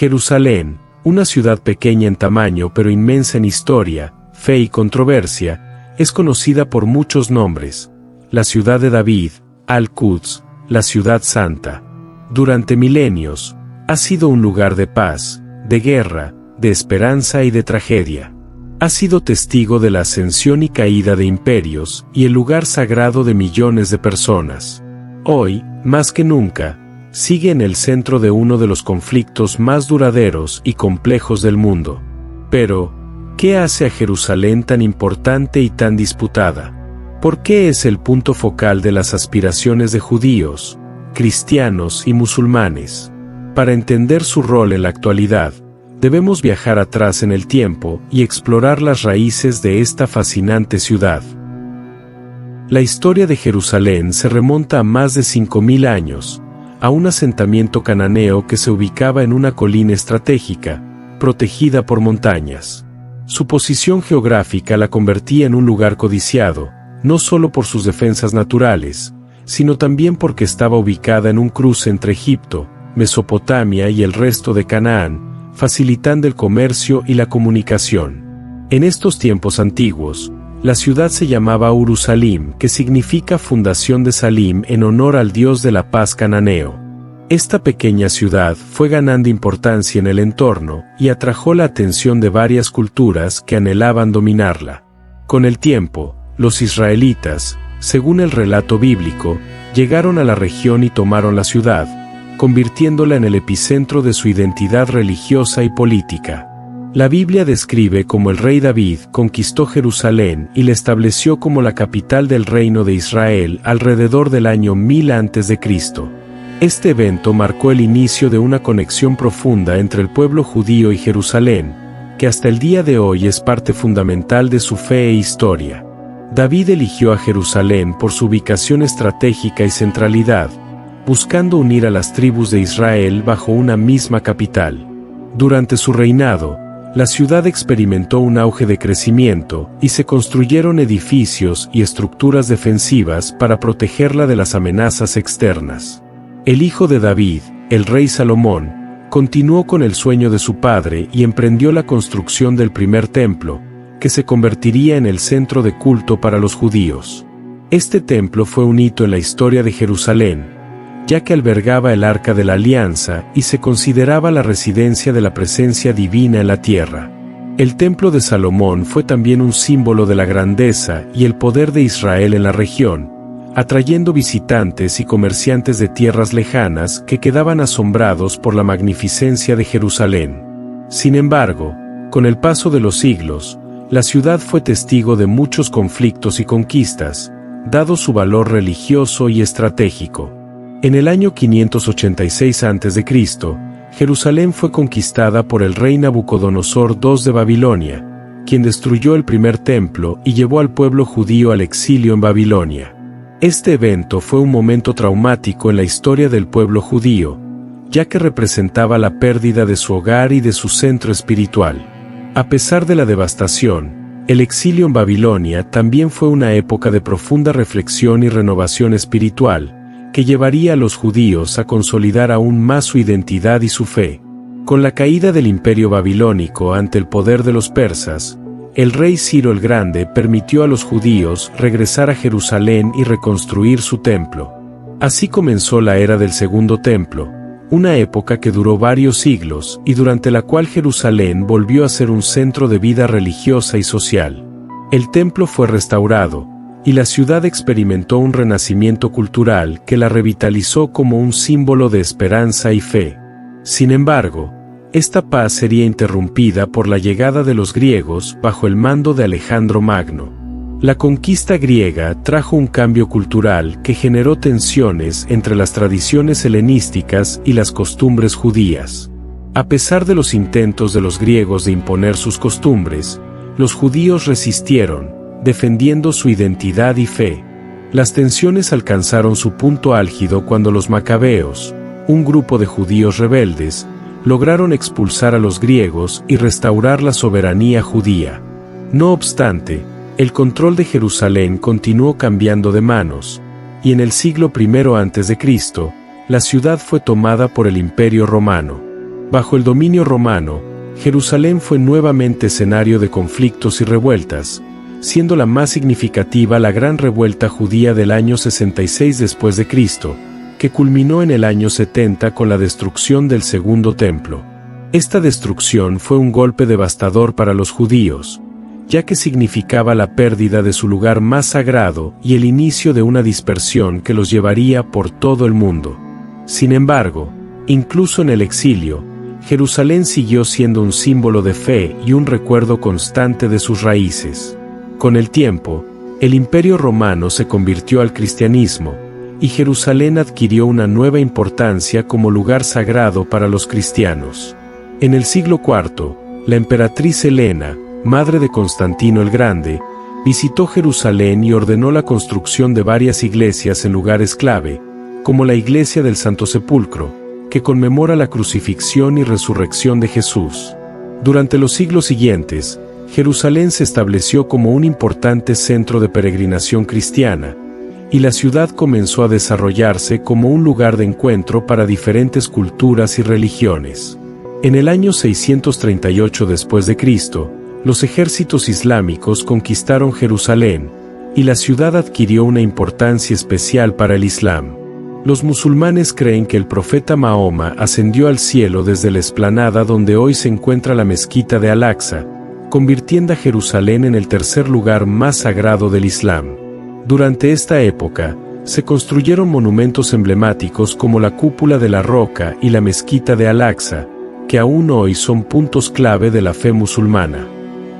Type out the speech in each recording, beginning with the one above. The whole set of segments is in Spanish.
Jerusalén, una ciudad pequeña en tamaño pero inmensa en historia, fe y controversia, es conocida por muchos nombres: la ciudad de David, Al-Quds, la ciudad santa. Durante milenios, ha sido un lugar de paz, de guerra, de esperanza y de tragedia. Ha sido testigo de la ascensión y caída de imperios y el lugar sagrado de millones de personas. Hoy, más que nunca, sigue en el centro de uno de los conflictos más duraderos y complejos del mundo. Pero, ¿qué hace a Jerusalén tan importante y tan disputada? ¿Por qué es el punto focal de las aspiraciones de judíos, cristianos y musulmanes? Para entender su rol en la actualidad, debemos viajar atrás en el tiempo y explorar las raíces de esta fascinante ciudad. La historia de Jerusalén se remonta a más de 5000 años, a un asentamiento cananeo que se ubicaba en una colina estratégica, protegida por montañas. Su posición geográfica la convertía en un lugar codiciado, no solo por sus defensas naturales, sino también porque estaba ubicada en un cruce entre Egipto, Mesopotamia y el resto de Canaán, facilitando el comercio y la comunicación. En estos tiempos antiguos, la ciudad se llamaba Urusalim, que significa fundación de Salim en honor al dios de la paz cananeo. Esta pequeña ciudad fue ganando importancia en el entorno y atrajo la atención de varias culturas que anhelaban dominarla. Con el tiempo, los israelitas, según el relato bíblico, llegaron a la región y tomaron la ciudad, convirtiéndola en el epicentro de su identidad religiosa y política. La Biblia describe cómo el rey David conquistó Jerusalén y la estableció como la capital del reino de Israel alrededor del año 1000 a.C. Este evento marcó el inicio de una conexión profunda entre el pueblo judío y Jerusalén, que hasta el día de hoy es parte fundamental de su fe e historia. David eligió a Jerusalén por su ubicación estratégica y centralidad, buscando unir a las tribus de Israel bajo una misma capital. Durante su reinado, la ciudad experimentó un auge de crecimiento y se construyeron edificios y estructuras defensivas para protegerla de las amenazas externas. El hijo de David, el rey Salomón, continuó con el sueño de su padre y emprendió la construcción del primer templo, que se convertiría en el centro de culto para los judíos. Este templo fue un hito en la historia de Jerusalén, ya que albergaba el Arca de la Alianza y se consideraba la residencia de la presencia divina en la tierra. El Templo de Salomón fue también un símbolo de la grandeza y el poder de Israel en la región, atrayendo visitantes y comerciantes de tierras lejanas que quedaban asombrados por la magnificencia de Jerusalén. Sin embargo, con el paso de los siglos, la ciudad fue testigo de muchos conflictos y conquistas, dado su valor religioso y estratégico. En el año 586 a.C., Jerusalén fue conquistada por el rey Nabucodonosor II de Babilonia, quien destruyó el primer templo y llevó al pueblo judío al exilio en Babilonia. Este evento fue un momento traumático en la historia del pueblo judío, ya que representaba la pérdida de su hogar y de su centro espiritual. A pesar de la devastación, el exilio en Babilonia también fue una época de profunda reflexión y renovación espiritual, que llevaría a los judíos a consolidar aún más su identidad y su fe. Con la caída del imperio babilónico ante el poder de los persas, el rey Ciro el Grande permitió a los judíos regresar a Jerusalén y reconstruir su templo. Así comenzó la era del Segundo Templo, una época que duró varios siglos y durante la cual Jerusalén volvió a ser un centro de vida religiosa y social. El templo fue restaurado, y la ciudad experimentó un renacimiento cultural que la revitalizó como un símbolo de esperanza y fe. Sin embargo, esta paz sería interrumpida por la llegada de los griegos bajo el mando de Alejandro Magno. La conquista griega trajo un cambio cultural que generó tensiones entre las tradiciones helenísticas y las costumbres judías. A pesar de los intentos de los griegos de imponer sus costumbres, los judíos resistieron, defendiendo su identidad y fe. Las tensiones alcanzaron su punto álgido cuando los macabeos, un grupo de judíos rebeldes, lograron expulsar a los griegos y restaurar la soberanía judía. No obstante, el control de Jerusalén continuó cambiando de manos, y en el siglo I a.C., la ciudad fue tomada por el Imperio Romano. Bajo el dominio romano, Jerusalén fue nuevamente escenario de conflictos y revueltas, siendo la más significativa la gran revuelta judía del año 66 después de Cristo, que culminó en el año 70 con la destrucción del Segundo Templo. Esta destrucción fue un golpe devastador para los judíos, ya que significaba la pérdida de su lugar más sagrado y el inicio de una dispersión que los llevaría por todo el mundo. Sin embargo, incluso en el exilio, Jerusalén siguió siendo un símbolo de fe y un recuerdo constante de sus raíces. Con el tiempo, el Imperio Romano se convirtió al cristianismo, y Jerusalén adquirió una nueva importancia como lugar sagrado para los cristianos. En el siglo IV, la emperatriz Helena, madre de Constantino el Grande, visitó Jerusalén y ordenó la construcción de varias iglesias en lugares clave, como la iglesia del Santo Sepulcro, que conmemora la crucifixión y resurrección de Jesús. Durante los siglos siguientes, Jerusalén se estableció como un importante centro de peregrinación cristiana, y la ciudad comenzó a desarrollarse como un lugar de encuentro para diferentes culturas y religiones. En el año 638 después de Cristo, los ejércitos islámicos conquistaron Jerusalén, y la ciudad adquirió una importancia especial para el Islam. Los musulmanes creen que el profeta Mahoma ascendió al cielo desde la explanada donde hoy se encuentra la mezquita de Al-Aqsa, convirtiendo a Jerusalén en el tercer lugar más sagrado del Islam. Durante esta época, se construyeron monumentos emblemáticos como la Cúpula de la Roca y la mezquita de Al-Aqsa, que aún hoy son puntos clave de la fe musulmana.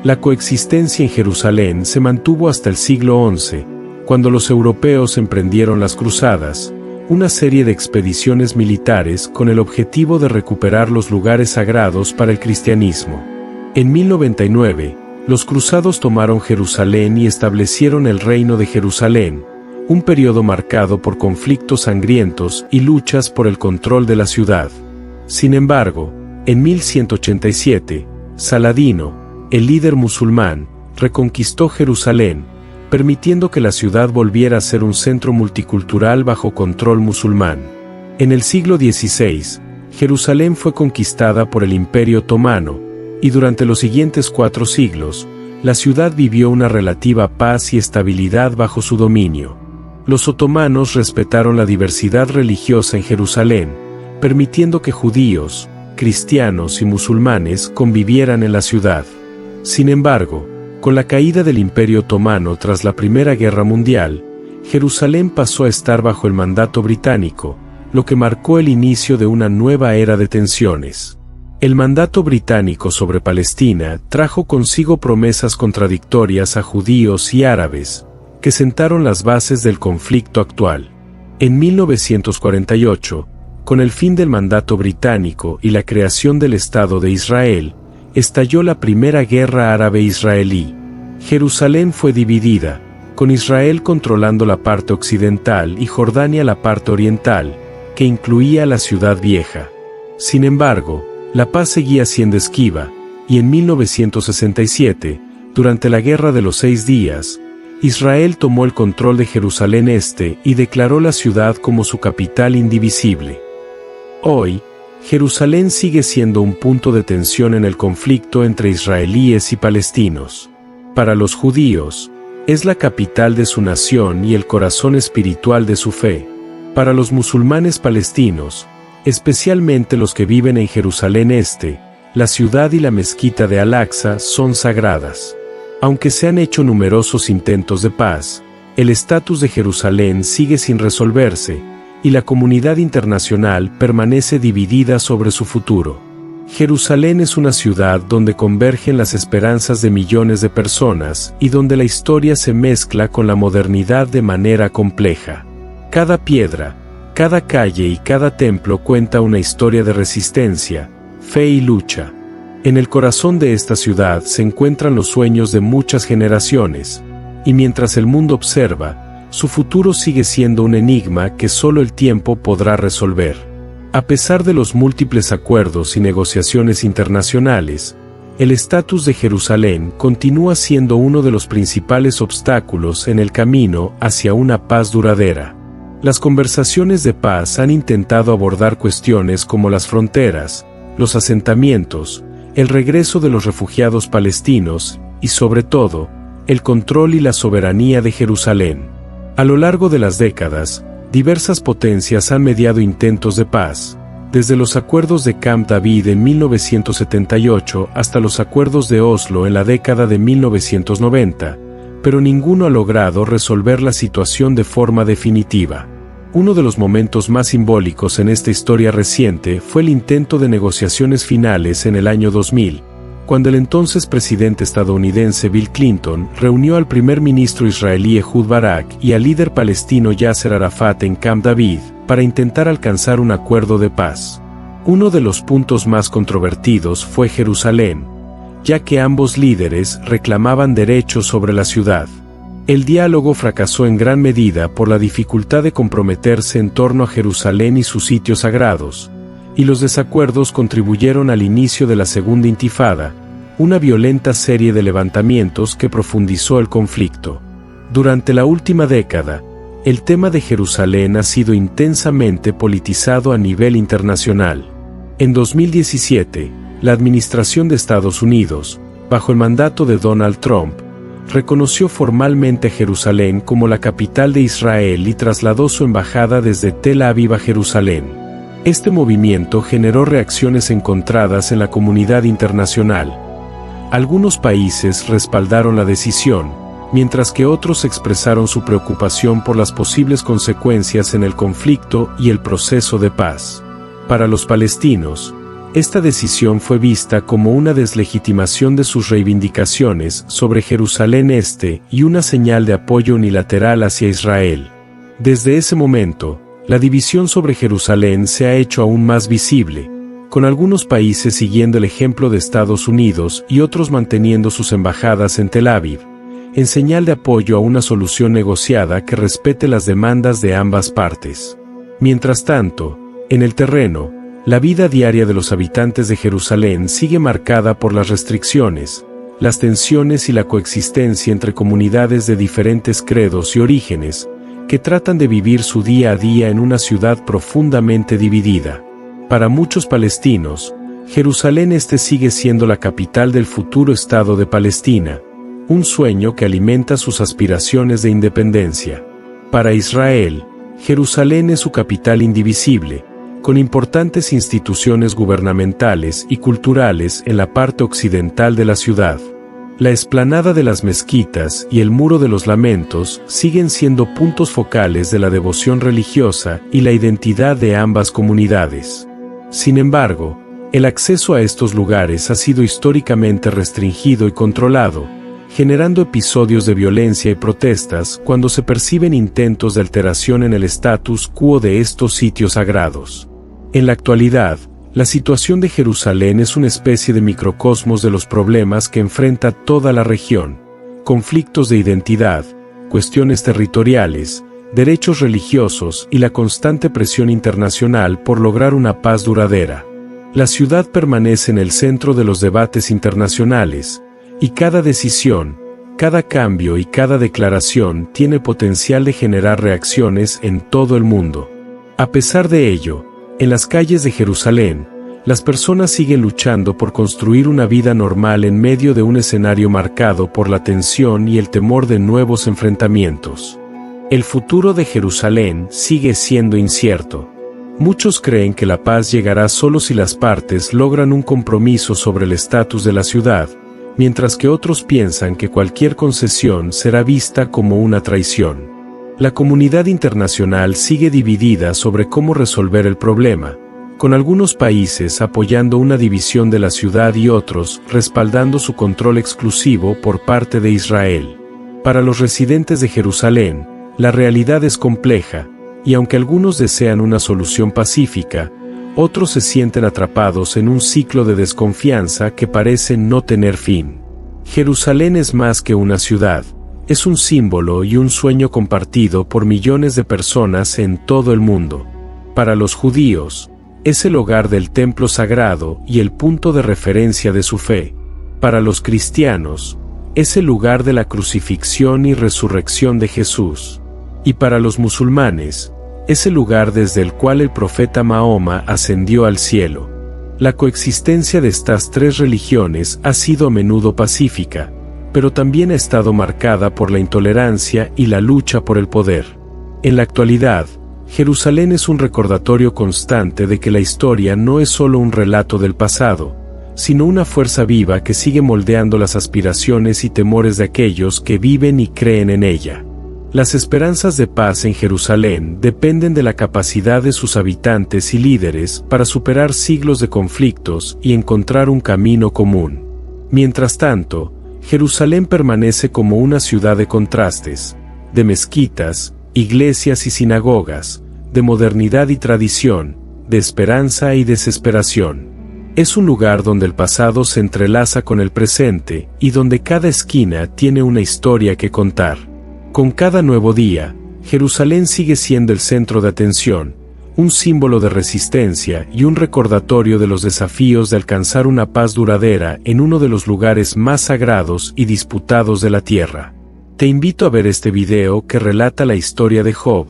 La coexistencia en Jerusalén se mantuvo hasta el siglo XI, cuando los europeos emprendieron las cruzadas, una serie de expediciones militares con el objetivo de recuperar los lugares sagrados para el cristianismo. En 1099, los cruzados tomaron Jerusalén y establecieron el Reino de Jerusalén, un periodo marcado por conflictos sangrientos y luchas por el control de la ciudad. Sin embargo, en 1187, Saladino, el líder musulmán, reconquistó Jerusalén, permitiendo que la ciudad volviera a ser un centro multicultural bajo control musulmán. En el siglo XVI, Jerusalén fue conquistada por el Imperio Otomano, y durante los siguientes 4 siglos, la ciudad vivió una relativa paz y estabilidad bajo su dominio. Los otomanos respetaron la diversidad religiosa en Jerusalén, permitiendo que judíos, cristianos y musulmanes convivieran en la ciudad. Sin embargo, con la caída del Imperio Otomano tras la Primera Guerra Mundial, Jerusalén pasó a estar bajo el mandato británico, lo que marcó el inicio de una nueva era de tensiones. El mandato británico sobre Palestina trajo consigo promesas contradictorias a judíos y árabes, que sentaron las bases del conflicto actual. En 1948, con el fin del mandato británico y la creación del Estado de Israel, estalló la Primera Guerra Árabe-Israelí. Jerusalén fue dividida, con Israel controlando la parte occidental y Jordania la parte oriental, que incluía la Ciudad Vieja. Sin embargo, la paz seguía siendo esquiva, y en 1967, durante la Guerra de los 6 Días, Israel tomó el control de Jerusalén Este y declaró la ciudad como su capital indivisible. Hoy, Jerusalén sigue siendo un punto de tensión en el conflicto entre israelíes y palestinos. Para los judíos, es la capital de su nación y el corazón espiritual de su fe. Para los musulmanes palestinos, especialmente los que viven en Jerusalén Este, la ciudad y la mezquita de Al-Aqsa son sagradas. Aunque se han hecho numerosos intentos de paz, el estatus de Jerusalén sigue sin resolverse, y la comunidad internacional permanece dividida sobre su futuro. Jerusalén es una ciudad donde convergen las esperanzas de millones de personas y donde la historia se mezcla con la modernidad de manera compleja. Cada piedra, cada calle y cada templo cuenta una historia de resistencia, fe y lucha. En el corazón de esta ciudad se encuentran los sueños de muchas generaciones, y mientras el mundo observa, su futuro sigue siendo un enigma que solo el tiempo podrá resolver. A pesar de los múltiples acuerdos y negociaciones internacionales, el estatus de Jerusalén continúa siendo uno de los principales obstáculos en el camino hacia una paz duradera. Las conversaciones de paz han intentado abordar cuestiones como las fronteras, los asentamientos, el regreso de los refugiados palestinos, y sobre todo, el control y la soberanía de Jerusalén. A lo largo de las décadas, diversas potencias han mediado intentos de paz, desde los acuerdos de Camp David en 1978 hasta los acuerdos de Oslo en la década de 1990, pero ninguno ha logrado resolver la situación de forma definitiva. Uno de los momentos más simbólicos en esta historia reciente fue el intento de negociaciones finales en el año 2000, cuando el entonces presidente estadounidense Bill Clinton reunió al primer ministro israelí Ehud Barak y al líder palestino Yasser Arafat en Camp David, para intentar alcanzar un acuerdo de paz. Uno de los puntos más controvertidos fue Jerusalén, ya que ambos líderes reclamaban derechos sobre la ciudad. El diálogo fracasó en gran medida por la dificultad de comprometerse en torno a Jerusalén y sus sitios sagrados, y los desacuerdos contribuyeron al inicio de la Segunda Intifada, una violenta serie de levantamientos que profundizó el conflicto. Durante la última década, el tema de Jerusalén ha sido intensamente politizado a nivel internacional. En 2017, la administración de Estados Unidos, bajo el mandato de Donald Trump, reconoció formalmente Jerusalén como la capital de Israel y trasladó su embajada desde Tel Aviv a Jerusalén. Este movimiento generó reacciones encontradas en la comunidad internacional. Algunos países respaldaron la decisión, mientras que otros expresaron su preocupación por las posibles consecuencias en el conflicto y el proceso de paz. Para los palestinos, esta decisión fue vista como una deslegitimación de sus reivindicaciones sobre Jerusalén Este y una señal de apoyo unilateral hacia Israel. Desde ese momento, la división sobre Jerusalén se ha hecho aún más visible, con algunos países siguiendo el ejemplo de Estados Unidos y otros manteniendo sus embajadas en Tel Aviv, en señal de apoyo a una solución negociada que respete las demandas de ambas partes. Mientras tanto, en el terreno, la vida diaria de los habitantes de Jerusalén sigue marcada por las restricciones, las tensiones y la coexistencia entre comunidades de diferentes credos y orígenes, que tratan de vivir su día a día en una ciudad profundamente dividida. Para muchos palestinos, Jerusalén Este sigue siendo la capital del futuro Estado de Palestina, un sueño que alimenta sus aspiraciones de independencia. Para Israel, Jerusalén es su capital indivisible, con importantes instituciones gubernamentales y culturales en la parte occidental de la ciudad. La explanada de las mezquitas y el Muro de los Lamentos siguen siendo puntos focales de la devoción religiosa y la identidad de ambas comunidades. Sin embargo, el acceso a estos lugares ha sido históricamente restringido y controlado, generando episodios de violencia y protestas cuando se perciben intentos de alteración en el status quo de estos sitios sagrados. En la actualidad, la situación de Jerusalén es una especie de microcosmos de los problemas que enfrenta toda la región: conflictos de identidad, cuestiones territoriales, derechos religiosos y la constante presión internacional por lograr una paz duradera. La ciudad permanece en el centro de los debates internacionales, y cada decisión, cada cambio y cada declaración tiene potencial de generar reacciones en todo el mundo. A pesar de ello, en las calles de Jerusalén, las personas siguen luchando por construir una vida normal en medio de un escenario marcado por la tensión y el temor de nuevos enfrentamientos. El futuro de Jerusalén sigue siendo incierto. Muchos creen que la paz llegará solo si las partes logran un compromiso sobre el estatus de la ciudad, mientras que otros piensan que cualquier concesión será vista como una traición. La comunidad internacional sigue dividida sobre cómo resolver el problema, con algunos países apoyando una división de la ciudad y otros respaldando su control exclusivo por parte de Israel. Para los residentes de Jerusalén, la realidad es compleja, y aunque algunos desean una solución pacífica, otros se sienten atrapados en un ciclo de desconfianza que parece no tener fin. Jerusalén es más que una ciudad. Es un símbolo y un sueño compartido por millones de personas en todo el mundo. Para los judíos, es el hogar del templo sagrado y el punto de referencia de su fe. Para los cristianos, es el lugar de la crucifixión y resurrección de Jesús. Y para los musulmanes, es el lugar desde el cual el profeta Mahoma ascendió al cielo. La coexistencia de estas tres religiones ha sido a menudo pacífica, pero también ha estado marcada por la intolerancia y la lucha por el poder. En la actualidad, Jerusalén es un recordatorio constante de que la historia no es solo un relato del pasado, sino una fuerza viva que sigue moldeando las aspiraciones y temores de aquellos que viven y creen en ella. Las esperanzas de paz en Jerusalén dependen de la capacidad de sus habitantes y líderes para superar siglos de conflictos y encontrar un camino común. Mientras tanto, Jerusalén permanece como una ciudad de contrastes, de mezquitas, iglesias y sinagogas, de modernidad y tradición, de esperanza y desesperación. Es un lugar donde el pasado se entrelaza con el presente y donde cada esquina tiene una historia que contar. Con cada nuevo día, Jerusalén sigue siendo el centro de atención, un símbolo de resistencia y un recordatorio de los desafíos de alcanzar una paz duradera en uno de los lugares más sagrados y disputados de la tierra. Te invito a ver este video que relata la historia de Job,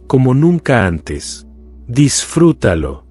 como nunca antes. Disfrútalo.